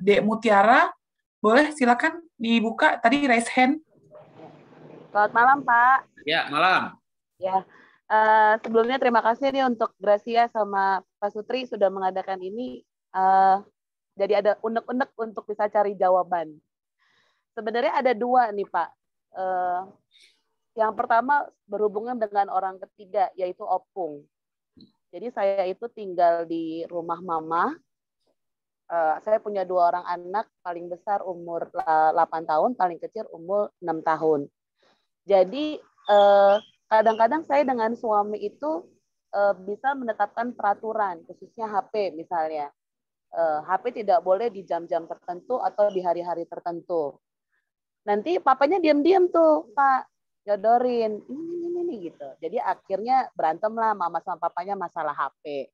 Dek Mutiara, boleh silakan dibuka tadi raise hand. Selamat malam, Pak. Ya, malam. Ya, sebelumnya terima kasih nih untuk Gracia sama Pak Sutri sudah mengadakan ini. Jadi ada unek-unek untuk bisa cari jawaban. Sebenarnya ada dua nih, Pak. Yang pertama berhubungan dengan orang ketiga, yaitu opung. Jadi saya itu tinggal di rumah mama. Saya punya 2 orang anak, paling besar umur 8 tahun, paling kecil umur 6 tahun. Jadi kadang-kadang saya dengan suami itu bisa menetapkan peraturan, khususnya HP misalnya. HP tidak boleh di jam-jam tertentu atau di hari-hari tertentu. Nanti papanya diam-diam tuh, Pak, jodorin, ini gitu. Jadi akhirnya berantem lah mama sama papanya masalah HP.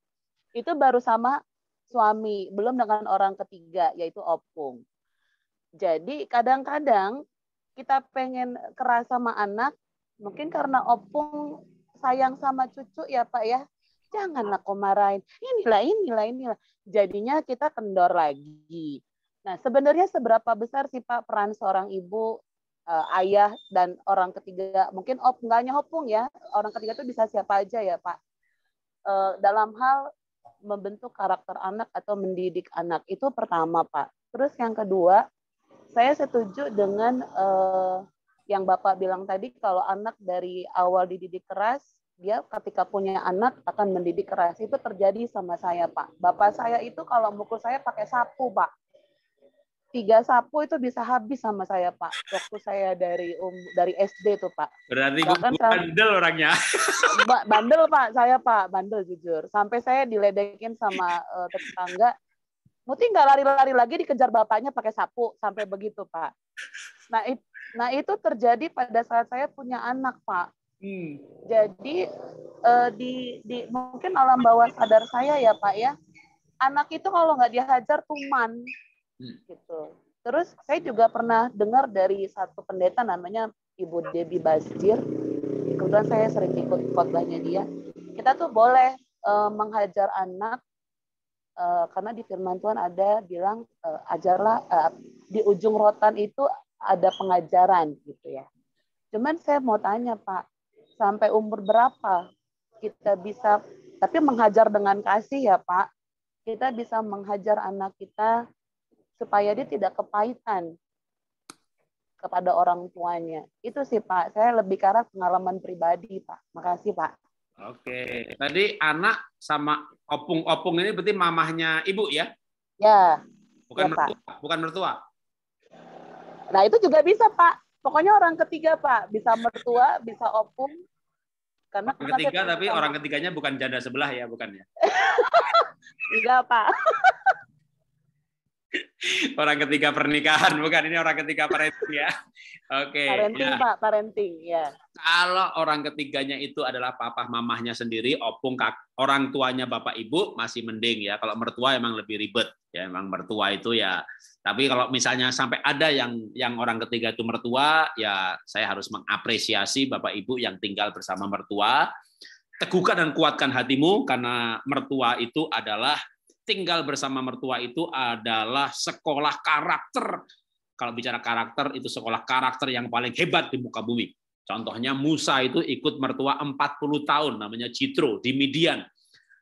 Itu baru sama suami, belum dengan orang ketiga, yaitu opung. Jadi kadang-kadang kita pengen keras sama anak, mungkin karena opung sayang sama cucu ya Pak ya, janganlah kau marahin, inilah. Jadinya kita kendor lagi. Nah sebenarnya seberapa besar sih Pak peran seorang ibu, ayah, dan orang ketiga, mungkin nggak hanya opung ya, orang ketiga itu bisa siapa aja ya Pak, dalam hal membentuk karakter anak atau mendidik anak, itu pertama Pak. Terus yang kedua, saya setuju dengan yang Bapak bilang tadi, kalau anak dari awal dididik keras, dia ketika punya anak akan mendidik keras. Itu terjadi sama saya, Pak. Bapak saya itu kalau mukul saya pakai sapu, Pak. 3 sapu itu bisa habis sama saya, Pak. Waktu saya dari SD tuh, Pak. Berarti bandel orangnya. Bandel, Pak. Saya, Pak. Bandel, jujur. Sampai saya diledekin sama tetangga. Muti nggak lari-lari lagi dikejar bapaknya pakai sapu, sampai begitu Pak. Nah itu terjadi pada saat saya punya anak Pak. Jadi mungkin alam bawah sadar saya ya Pak ya, anak itu kalau nggak dihajar tuman gitu. Terus saya juga pernah dengar dari satu pendeta namanya Ibu Debbie Basjir. Kebetulan saya sering ikut khotbahnya dia. Kita tuh boleh menghajar anak. Karena di firman Tuhan ada bilang ajarlah, di ujung rotan itu ada pengajaran gitu ya. Cuman saya mau tanya Pak, sampai umur berapa kita bisa, tapi menghajar dengan kasih ya Pak, kita bisa menghajar anak kita supaya dia tidak kepahitan kepada orang tuanya. Itu sih Pak, saya lebih ke arah pengalaman pribadi Pak. Makasih Pak. Oke, tadi anak sama opung ini berarti mamahnya ibu ya? Ya. Bukan ya, mertua, Pak. Bukan mertua. Nah itu juga bisa Pak. Pokoknya orang ketiga Pak, bisa mertua, bisa opung. Karena orang ketiga tapi orang ketiganya bukan janda sebelah ya, bukan ya? Enggak Pak. Orang ketiga pernikahan, bukan, ini orang ketiga parenting ya. Oke. Parenting ya. Pak, parenting ya. Kalau orang ketiganya itu adalah papa mamahnya sendiri, opung orang tuanya bapak ibu masih mending ya. Kalau mertua emang lebih ribet ya, emang mertua itu ya. Tapi kalau misalnya sampai ada yang orang ketiga itu mertua, ya saya harus mengapresiasi bapak ibu yang tinggal bersama mertua. Teguhkan dan kuatkan hatimu karena mertua itu adalah tinggal bersama mertua itu adalah sekolah karakter. Kalau bicara karakter, itu sekolah karakter yang paling hebat di muka bumi. Contohnya Musa itu ikut mertua 40 tahun, namanya Jitro, di Midian.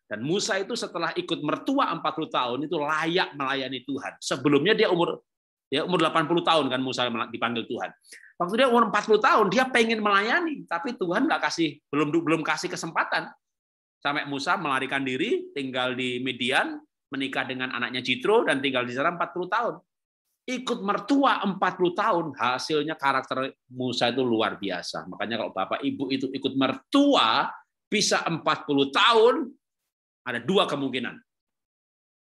Dan Musa itu setelah ikut mertua 40 tahun, itu layak melayani Tuhan. Sebelumnya dia umur 80 tahun kan Musa dipanggil Tuhan. Waktu dia umur 40 tahun, dia pengen melayani, tapi Tuhan belum kasih kesempatan. Sampai Musa melarikan diri, tinggal di Midian, menikah dengan anaknya Jitro dan tinggal di sana 40 tahun. Ikut mertua 40 tahun, hasilnya karakter Musa itu luar biasa. Makanya kalau Bapak Ibu itu ikut mertua bisa 40 tahun, ada 2 kemungkinan.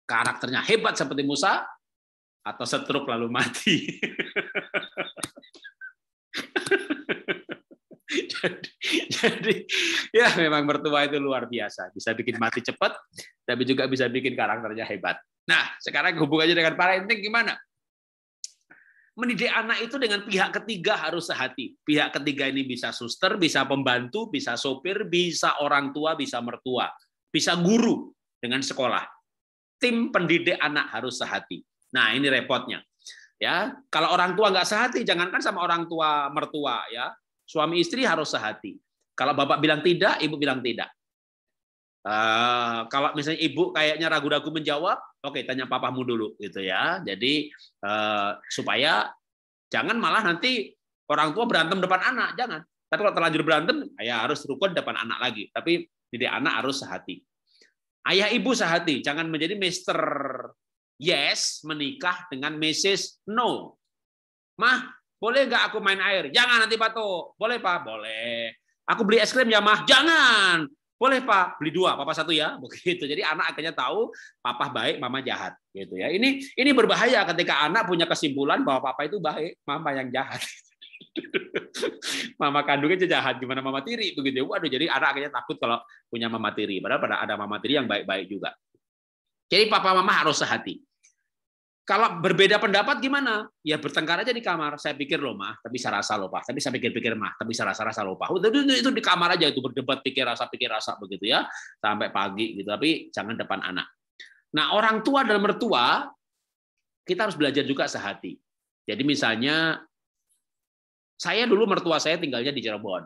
Karakternya hebat seperti Musa atau stroke lalu mati. Jadi ya memang mertua itu luar biasa, bisa bikin mati cepat, tapi juga bisa bikin karakternya hebat. Nah, sekarang hubungannya dengan parenting gimana? Mendidik anak itu dengan pihak ketiga harus sehati. Pihak ketiga ini bisa suster, bisa pembantu, bisa sopir, bisa orang tua, bisa mertua, bisa guru dengan sekolah. tim pendidik anak harus sehati. Nah, ini repotnya. Ya, kalau orang tua nggak sehati, jangankan sama orang tua mertua ya, suami istri harus sehati. Kalau bapak bilang tidak, ibu bilang tidak. Kalau misalnya ibu kayaknya ragu-ragu menjawab, oke, tanya papamu dulu gitu ya. Jadi supaya jangan malah nanti orang tua berantem depan anak, jangan. Tapi kalau terlanjur berantem, ya harus rukun depan anak lagi. Tapi didik anak harus sehati. Ayah ibu sehati, jangan menjadi Mr. Yes menikah dengan Mrs. No. Mah, boleh nggak aku main air? Jangan nanti batuk. Boleh Pak? Boleh. Aku beli es krim ya Mah? Jangan. Boleh Pak? Beli 2, Papa 1 ya. Begitu. Jadi anak akhirnya tahu Papa baik, Mama jahat. Gitu ya. Ini berbahaya ketika anak punya kesimpulan bahwa Papa itu baik, Mama yang jahat. Mama kandungnya jahat, gimana mama tiri begitu. Waduh, jadi anak akhirnya takut kalau punya mama tiri. Padahal ada mama tiri yang baik-baik juga. Jadi papa mama harus sehati. Kalau berbeda pendapat gimana? Ya bertengkar aja di kamar. Saya pikir loh mah, tapi saya rasa loh Pak. Tapi saya pikir-pikir mah, tapi saya rasa loh Pak. Itu di kamar aja itu berdebat pikir rasa begitu ya sampai pagi gitu. Tapi jangan depan anak. Nah orang tua dan mertua kita harus belajar juga sehati. Jadi misalnya saya dulu mertua saya tinggalnya di Cirebon.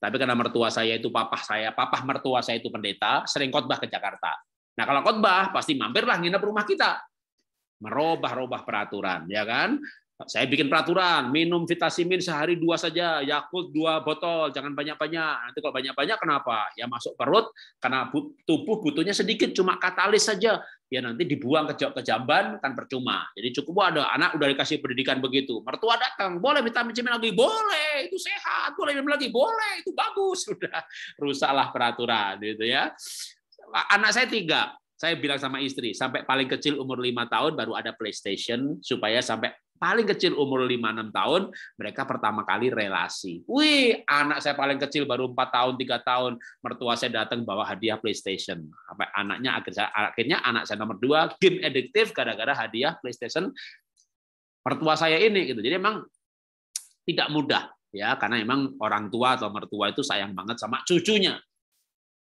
Tapi karena mertua saya itu papa mertua saya itu pendeta, sering khotbah ke Jakarta. Nah, kalau khotbah pasti mampirlah nginep rumah kita. Merubah peraturan, ya kan? Saya bikin peraturan, minum Vitamin sehari 2 saja, Yakult 2 botol, jangan banyak-banyak. Nanti kalau banyak-banyak kenapa? Ya masuk perut karena tubuh butuhnya sedikit, cuma katalis saja. Ya nanti dibuang ke jamban kan percuma. Jadi cukup ada anak udah dikasih pendidikan begitu. Mertua datang, boleh vitamin C lagi, boleh, itu sehat, boleh minum lagi, boleh, itu bagus. Sudah rusaklah peraturan gitu ya. Anak saya 3. Saya bilang sama istri, sampai paling kecil umur 5 tahun baru ada PlayStation, supaya sampai paling kecil umur 5-6 tahun, mereka pertama kali relasi. Wih, anak saya paling kecil baru 4 tahun, 3 tahun, mertua saya datang bawa hadiah PlayStation. Sampai anaknya akhirnya anak saya nomor 2 game adiktif gara-gara hadiah PlayStation mertua saya ini gitu. Jadi memang tidak mudah ya, karena memang orang tua atau mertua itu sayang banget sama cucunya.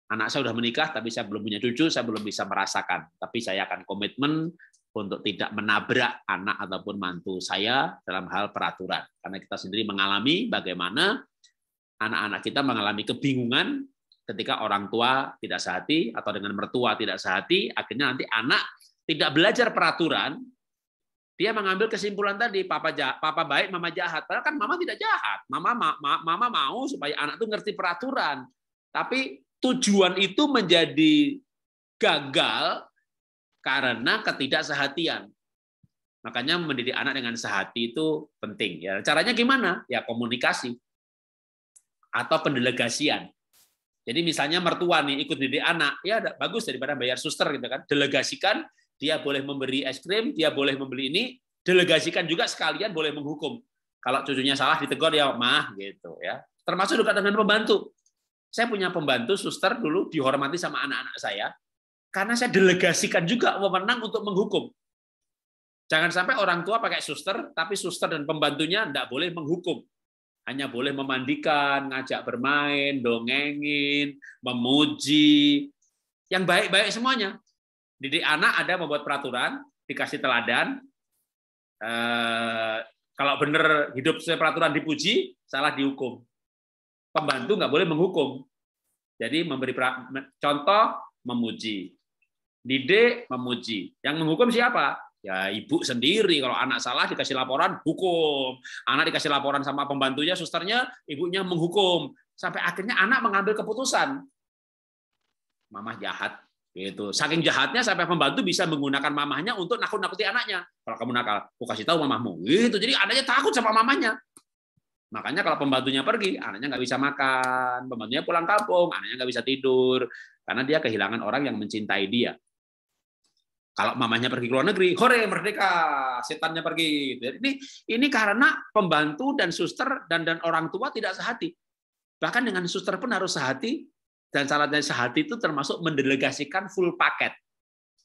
Anak saya sudah menikah, tapi saya belum punya cucu, saya belum bisa merasakan. Tapi saya akan komitmen untuk tidak menabrak anak ataupun mantu saya dalam hal peraturan. Karena kita sendiri mengalami bagaimana anak-anak kita mengalami kebingungan ketika orang tua tidak sehati atau dengan mertua tidak sehati, akhirnya nanti anak tidak belajar peraturan, dia mengambil kesimpulan tadi, papa baik, mama jahat. Padahal kan mama tidak jahat. Mama mau supaya anak itu ngerti peraturan. Tapi tujuan itu menjadi gagal karena ketidaksehatian. Makanya mendidik anak dengan sehati itu penting. Ya, caranya gimana? Ya komunikasi atau pendelegasian. Jadi misalnya mertua nih ikut didik anak, ya bagus daripada bayar suster gitu kan. Delegasikan, dia boleh memberi es krim, dia boleh membeli ini, delegasikan juga sekalian boleh menghukum. Kalau cucunya salah ditegur ya mah gitu ya. Termasuk juga dengan pembantu. Saya punya pembantu suster dulu dihormati sama anak-anak saya karena saya delegasikan juga wewenang untuk menghukum. Jangan sampai orang tua pakai suster, tapi suster dan pembantunya tidak boleh menghukum. Hanya boleh memandikan, ngajak bermain, dongengin, memuji. Yang baik-baik semuanya. Didik anak ada membuat peraturan, dikasih teladan. Kalau benar hidup sesuai peraturan dipuji, salah dihukum. Pembantu nggak boleh menghukum. Jadi memberi contoh, memuji. Didik, memuji. Yang menghukum siapa? Ya ibu sendiri. Kalau anak salah dikasih laporan, hukum. Anak dikasih laporan sama pembantunya, susternya, ibunya menghukum. Sampai akhirnya anak mengambil keputusan. Mamah jahat. Gitu. Saking jahatnya sampai pembantu bisa menggunakan mamahnya untuk nakut-nakuti anaknya. Kalau kamu nakal, aku kasih tahu mamahmu. Gitu. Jadi anaknya takut sama mamahnya. Makanya kalau pembantunya pergi, anaknya nggak bisa makan. Pembantunya pulang kampung, anaknya nggak bisa tidur. Karena dia kehilangan orang yang mencintai dia. Kalau mamanya pergi ke luar negeri, hore merdeka, setannya pergi. Ini karena pembantu dan suster dan orang tua tidak sehati. Bahkan dengan suster pun harus sehati. Dan syaratnya sehati itu termasuk mendelegasikan full paket.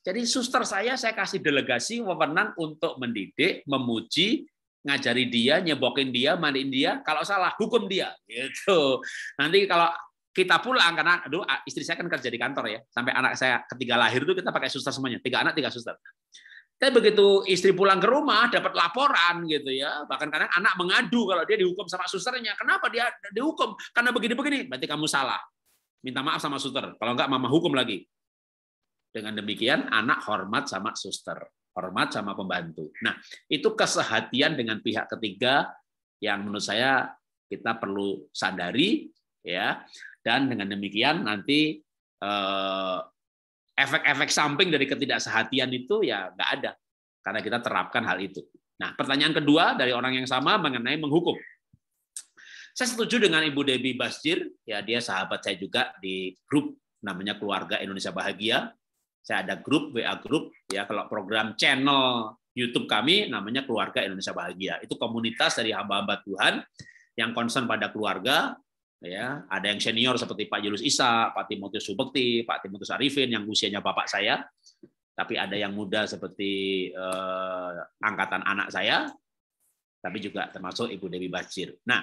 Jadi suster saya kasih delegasi wewenang untuk mendidik, memuji, ngajari dia, nyebokin dia, mandiin dia, kalau salah hukum dia gitu. Nanti kalau kita pulang karena aduh istri saya kan kerja di kantor ya, sampai anak saya ketiga lahir itu kita pakai suster semuanya, 3 anak 3 suster. Tapi begitu istri pulang ke rumah dapat laporan gitu ya, bahkan kadang anak mengadu kalau dia dihukum sama susternya, kenapa dia dihukum? Karena begini-begini, berarti kamu salah. Minta maaf sama suster, kalau enggak mama hukum lagi. Dengan demikian anak hormat sama suster, hormat sama pembantu. Nah, itu kesehatian dengan pihak ketiga yang menurut saya kita perlu sadari ya. Dan dengan demikian nanti efek-efek samping dari ketidaksehatian itu ya nggak ada karena kita terapkan hal itu. Nah, pertanyaan kedua dari orang yang sama mengenai menghukum. Saya setuju dengan Ibu Debbie Basjir, ya dia sahabat saya juga di grup namanya Keluarga Indonesia Bahagia. Saya ada grup WA grup ya, kalau program channel YouTube kami namanya Keluarga Indonesia Bahagia. Itu komunitas dari hamba-hamba Tuhan yang concern pada keluarga. Ya, ada yang senior seperti Pak Yulus Isa, Pak Timotius Subekti, Pak Timotius Arifin yang usianya bapak saya, tapi ada yang muda seperti angkatan anak saya, tapi juga termasuk Ibu Debbie Basjir. Nah,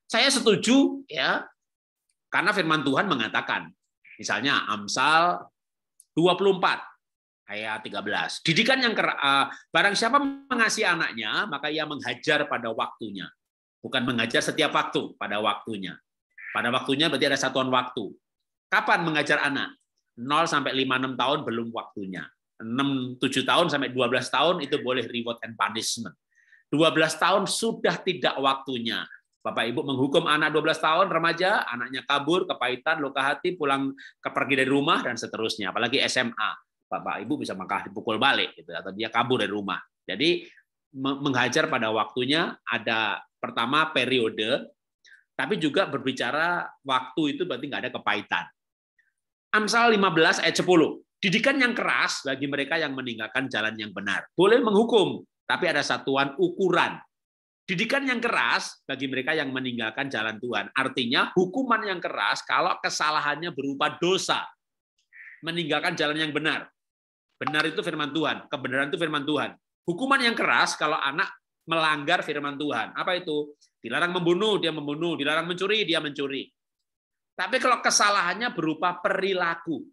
saya setuju ya, karena firman Tuhan mengatakan, misalnya Amsal 24 ayat 13, didikan yang barang siapa mengasihi anaknya, maka ia menghajar pada waktunya. Bukan mengajar setiap waktu, pada waktunya. Pada waktunya berarti ada satuan waktu. Kapan mengajar anak? 0 sampai 5-6 tahun belum waktunya. 6-7 tahun sampai 12 tahun itu boleh reward and punishment. 12 tahun sudah tidak waktunya. Bapak Ibu menghukum anak 12 tahun remaja, anaknya kabur, kepahitan, luka hati, pulang pergi dari rumah dan seterusnya. Apalagi SMA. Bapak Ibu bisa maka dipukul balik gitu, atau dia kabur dari rumah. Jadi menghajar pada waktunya ada pertama periode, tapi juga berbicara waktu itu berarti nggak ada kepahitan. Amsal 15 ayat 10. Didikan yang keras bagi mereka yang meninggalkan jalan yang benar. Boleh menghukum, tapi ada satuan ukuran. Didikan yang keras bagi mereka yang meninggalkan jalan Tuhan. Artinya hukuman yang keras kalau kesalahannya berupa dosa. Meninggalkan jalan yang benar. Benar itu firman Tuhan. Kebenaran itu firman Tuhan. Hukuman yang keras kalau anak melanggar firman Tuhan. Apa itu? Dilarang membunuh, dia membunuh. Dilarang mencuri, dia mencuri. Tapi kalau kesalahannya berupa perilaku,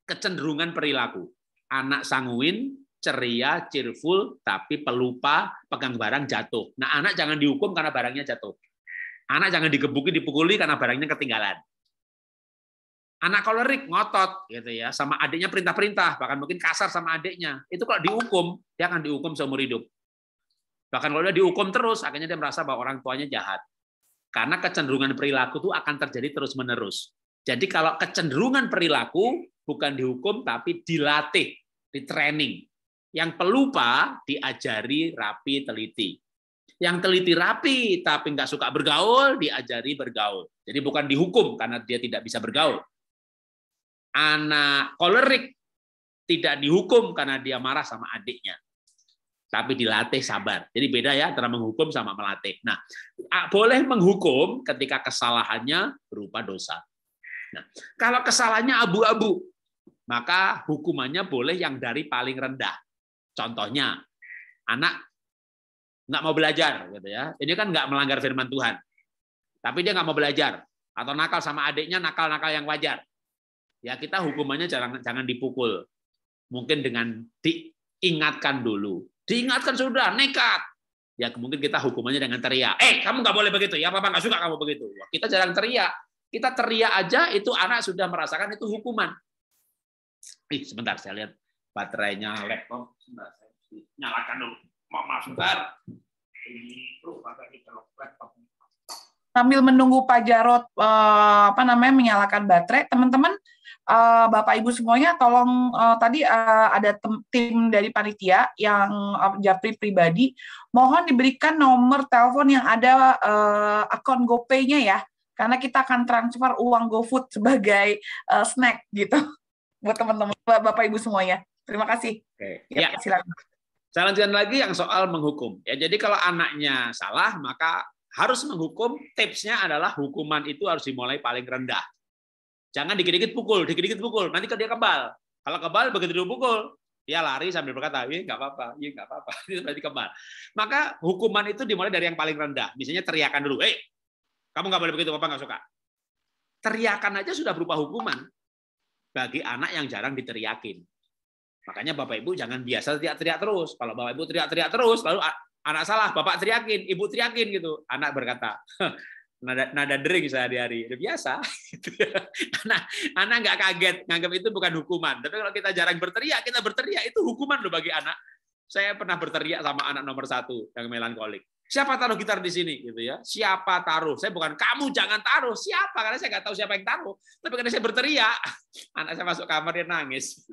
kecenderungan perilaku. Anak sanguin, ceria, cheerful, tapi pelupa, pegang barang jatuh. Nah, anak jangan dihukum karena barangnya jatuh. Anak jangan digebuki, dipukuli karena barangnya ketinggalan. Anak kolerik, ngotot, gitu ya, sama adiknya perintah-perintah, bahkan mungkin kasar sama adiknya. Itu kalau dihukum, dia akan dihukum seumur hidup. Bahkan kalau dia dihukum terus, akhirnya dia merasa bahwa orang tuanya jahat. Karena kecenderungan perilaku itu akan terjadi terus-menerus. Jadi kalau kecenderungan perilaku bukan dihukum, tapi dilatih, di-training. Yang pelupa diajari rapi, teliti. Yang teliti rapi, tapi nggak suka bergaul, diajari bergaul. Jadi bukan dihukum karena dia tidak bisa bergaul. Anak kolerik tidak dihukum karena dia marah sama adiknya, tapi dilatih sabar. Jadi beda ya antara menghukum sama melatih. Nah, boleh menghukum ketika kesalahannya berupa dosa. Nah, kalau kesalahannya abu-abu, maka hukumannya boleh yang dari paling rendah. Contohnya, anak nggak mau belajar, gitu ya. Ini kan nggak melanggar firman Tuhan, tapi dia nggak mau belajar atau nakal sama adiknya, nakal-nakal yang wajar. Ya kita hukumannya jangan dipukul. Mungkin dengan diingatkan dulu. Diingatkan sudah, nekat. Ya mungkin kita hukumannya dengan teriak. Kamu nggak boleh begitu. Ya Papa nggak suka kamu begitu. Wah, kita jarang teriak. Kita teriak aja, itu anak sudah merasakan itu hukuman. Sebentar, saya lihat baterainya laptop. Sebentar, saya nyalakan dulu. Maaf, sebentar. Ini tuh baterai laptop. Sambil menunggu Pak Jarod menyalakan baterai, teman-teman, Bapak Ibu semuanya, tolong tadi ada tim dari panitia yang japri pribadi, mohon diberikan nomor telepon yang ada akun GoPay-nya ya, karena kita akan transfer uang GoFood sebagai snack gitu buat teman-teman Bapak Ibu semuanya. Terima kasih. Oke. Ya, silakan. Saya lanjutkan lagi yang soal menghukum. Ya, jadi kalau anaknya salah, maka harus menghukum. Tipsnya adalah hukuman itu harus dimulai paling rendah. Jangan dikit-dikit pukul, nanti dia kebal. Kalau kebal begitu dipukul, dia lari sambil berkata, nggak apa-apa, nggak apa-apa, itu berarti kebal. Maka hukuman itu dimulai dari yang paling rendah. Misalnya teriakan dulu, Kamu nggak boleh begitu, Papa nggak suka. Teriakan aja sudah berupa hukuman bagi anak yang jarang diteriakin. Makanya Bapak Ibu jangan biasa teriak-teriak terus. Kalau Bapak Ibu teriak-teriak terus, lalu anak salah, Bapak teriakin, Ibu teriakin gitu. Anak berkata, nada dering sehari-hari, udah biasa. Anak nggak kaget, nganggap itu bukan hukuman. Tapi kalau kita jarang berteriak, kita berteriak itu hukuman loh bagi anak. Saya pernah berteriak sama anak nomor 1 yang melankolik. Siapa taruh gitar di sini, gitu ya? Siapa taruh? Saya bukan kamu jangan taruh. Siapa? Karena saya nggak tahu siapa yang taruh. Tapi karena saya berteriak, anak saya masuk kamar dia nangis.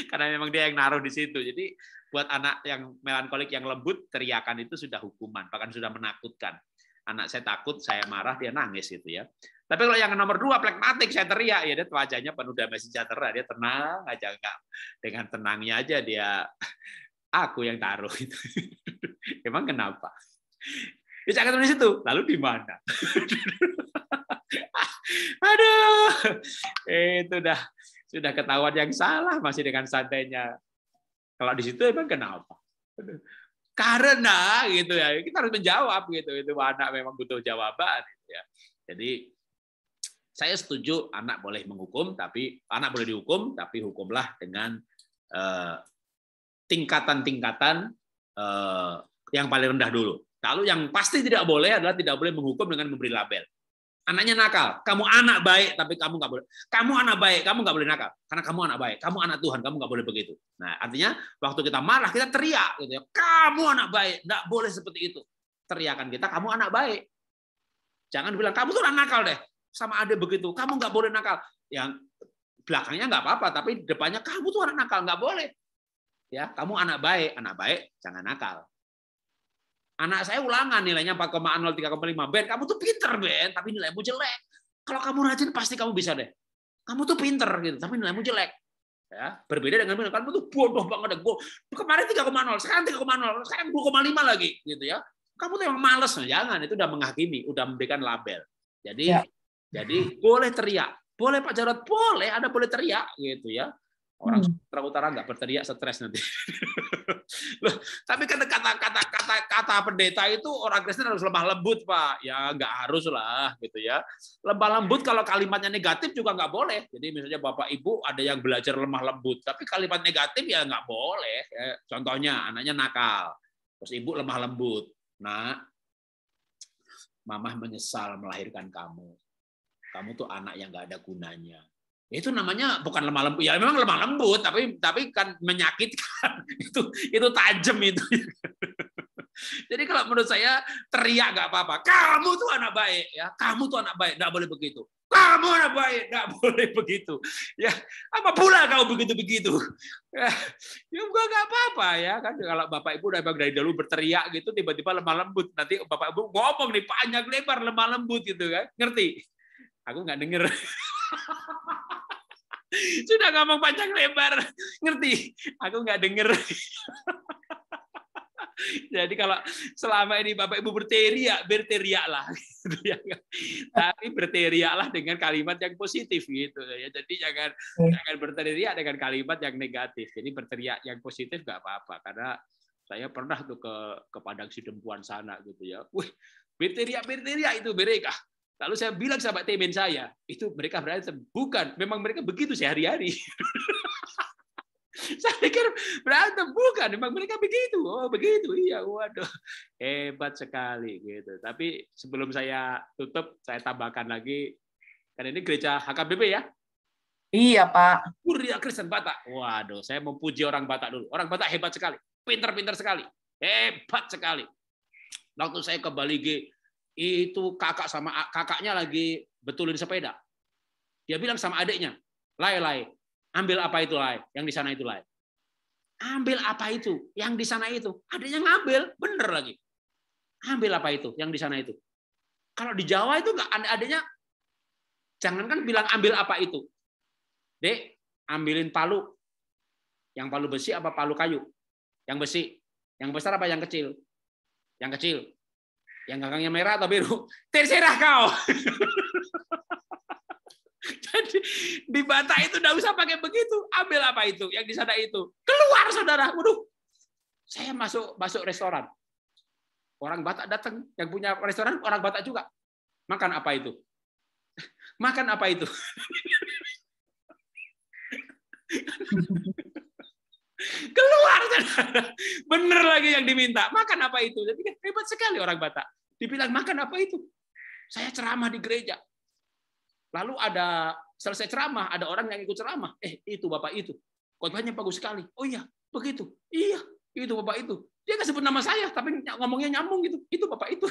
Karena memang dia yang naruh di situ. Jadi buat anak yang melankolik yang lembut, teriakan itu sudah hukuman, bahkan sudah menakutkan. Anak saya takut, saya marah, dia nangis gitu ya. Tapi kalau yang nomor 2 flekmatik, saya teriak, ya dia wajahnya penuh damai sejahtera, dia tenang aja, enggak. Dengan tenangnya aja dia, aku yang taruh itu. Emang kenapa? Ya jangan tulis itu. Lalu di mana? Aduh, itu sudah ketahuan yang salah, masih dengan santainya. Kalau di situ emang kenapa? Karena gitu ya, kita harus menjawab gitu. Itu anak memang butuh jawaban. Gitu ya. Jadi saya setuju anak boleh menghukum, tapi anak boleh dihukum, tapi hukumlah dengan tingkatan-tingkatan yang paling rendah dulu. Lalu yang pasti tidak boleh adalah tidak boleh menghukum dengan memberi label. Anaknya nakal, kamu anak baik, tapi kamu nggak boleh. Kamu anak baik, kamu nggak boleh nakal, karena kamu anak baik, kamu anak Tuhan, kamu nggak boleh begitu. Nah, artinya waktu kita marah kita teriak, gitu ya. Kamu anak baik, nggak boleh seperti itu. Teriakan kita, kamu anak baik. Jangan bilang kamu tuh anak nakal deh, sama adik begitu, kamu nggak boleh nakal. Yang belakangnya nggak apa-apa, tapi depannya kamu tuh anak nakal, nggak boleh. Ya, kamu anak baik, jangan nakal. Anak saya ulangan nilainya 4,0, 3,5. Ben, kamu tuh pinter, Ben, tapi nilaimu jelek. Kalau kamu rajin pasti kamu bisa deh. Kamu tuh pinter gitu, tapi nilaimu jelek. Ya, berbeda dengan kamu tuh bodoh banget deh. Kemarin 3,0, sekarang 3,0, sekarang 2,5 lagi gitu ya. Kamu tuh emang males. Nah, jangan, itu udah menghakimi, udah memberikan label. Jadi boleh teriak. Boleh Pak Jarod, boleh, Anda boleh teriak gitu ya. Orang Sumatera Utara nggak berteriak, stres nanti. Loh, tapi kan kata pendeta itu orang Kristen harus lemah lembut, Pak. Ya nggak harus lah, gitu ya. Lemah lembut kalau kalimatnya negatif juga nggak boleh. Jadi misalnya Bapak Ibu ada yang belajar lemah lembut, tapi kalimat negatif ya nggak boleh. Ya, contohnya anaknya nakal, terus Ibu lemah lembut. Nah, Mamah menyesal melahirkan kamu. Kamu tuh anak yang nggak ada gunanya. Itu namanya bukan lemah lembut, ya memang lemah lembut, tapi kan menyakitkan. Itu tajam itu. Jadi kalau menurut saya teriak nggak apa-apa. Kamu tuh anak baik, ya. Kamu tuh anak baik, nggak boleh begitu. Kamu anak baik, nggak boleh begitu. Ya, apa pula kau begitu-begitu? Ya nggak apa-apa ya kan. Kalau Bapak Ibu udah dari dulu berteriak gitu, tiba-tiba lemah lembut. Nanti Bapak Ibu ngomong nih panjang lebar lemah lembut gitu kan, ngerti? Aku nggak denger. Sudah ngomong panjang lebar, ngerti? Aku nggak denger. Jadi kalau selama ini Bapak Ibu berteriaklah. Tapi berteriaklah dengan kalimat yang positif gitu ya. Jadi jangan berteriak dengan kalimat yang negatif. Jadi berteriak yang positif nggak apa-apa. Karena saya pernah tuh ke Padang Sidempuan sana gitu ya. Wih, berteriak itu mereka. Lalu saya bilang sama temen saya, itu mereka berantem. Bukan, memang mereka begitu sehari-hari. Saya pikir berantem, bukan, memang mereka begitu. Oh, begitu, iya, waduh. Hebat sekali. Gitu. Tapi sebelum saya tutup, saya tambahkan lagi, kan ini gereja HKBP ya? Iya, Pak. Kuria Kristen Batak. Waduh, saya mau puji orang Batak dulu. Orang Batak hebat sekali, pintar-pintar sekali, hebat sekali. Waktu saya ke Bali G, itu kakak sama kakaknya lagi betulin sepeda. Dia bilang sama adiknya, Lai, ambil apa itu, Lai? Yang di sana itu, Lai. Ambil apa itu? Yang di sana itu. Adiknya ngambil, bener lagi. Ambil apa itu? Yang di sana itu. Kalau di Jawa itu nggak, adiknya jangankan bilang ambil apa itu. Dek, ambilin palu. Yang palu besi apa palu kayu? Yang besi. Yang besar apa yang kecil? Yang kecil. Yang gagangnya merah atau biru? Terserah kau. Jadi di Batak itu enggak usah pakai begitu. Ambil apa itu? Yang di sana itu. Keluar saudara. Waduh. Saya masuk restoran. Orang Batak datang, yang punya restoran orang Batak juga. Makan apa itu? Makan apa itu? Keluar. Bener lagi yang diminta. Makan apa itu? Jadi hebat sekali orang Batak. Dibilang makan apa itu? Saya ceramah di gereja. Lalu ada selesai ceramah, ada orang yang ikut ceramah. Itu Bapak itu. Khotbahnya bagus sekali. Oh iya, begitu. Iya, itu Bapak itu. Dia nggak sebut nama saya, tapi ngomongnya nyambung gitu. Itu Bapak itu.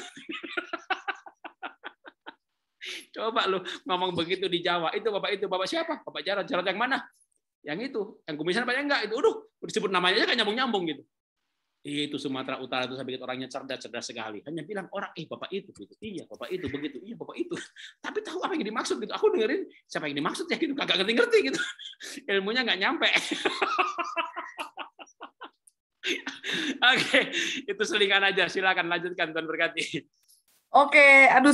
Coba lu ngomong begitu di Jawa. Itu Bapak itu. Bapak siapa? Bapak Jarot. Jarot yang mana? Yang itu. Yang kumisan apa yang enggak? Itu. Disebut namanya aja kan nyambung-nyambung gitu. Itu Sumatera Utara itu saya bikin orangnya cerdas sekali. Hanya bilang orang, Bapak itu gitu. Iya, Bapak itu begitu. Iya, Bapak itu. Tapi tahu apa yang dimaksud gitu. Aku dengerin siapa yang dimaksud ya gitu. Kagak ngerti gitu. Ilmunya nggak nyampe. Oke, itu selingan aja. Silakan lanjutkan, Tuhan berkati. Oke, aduh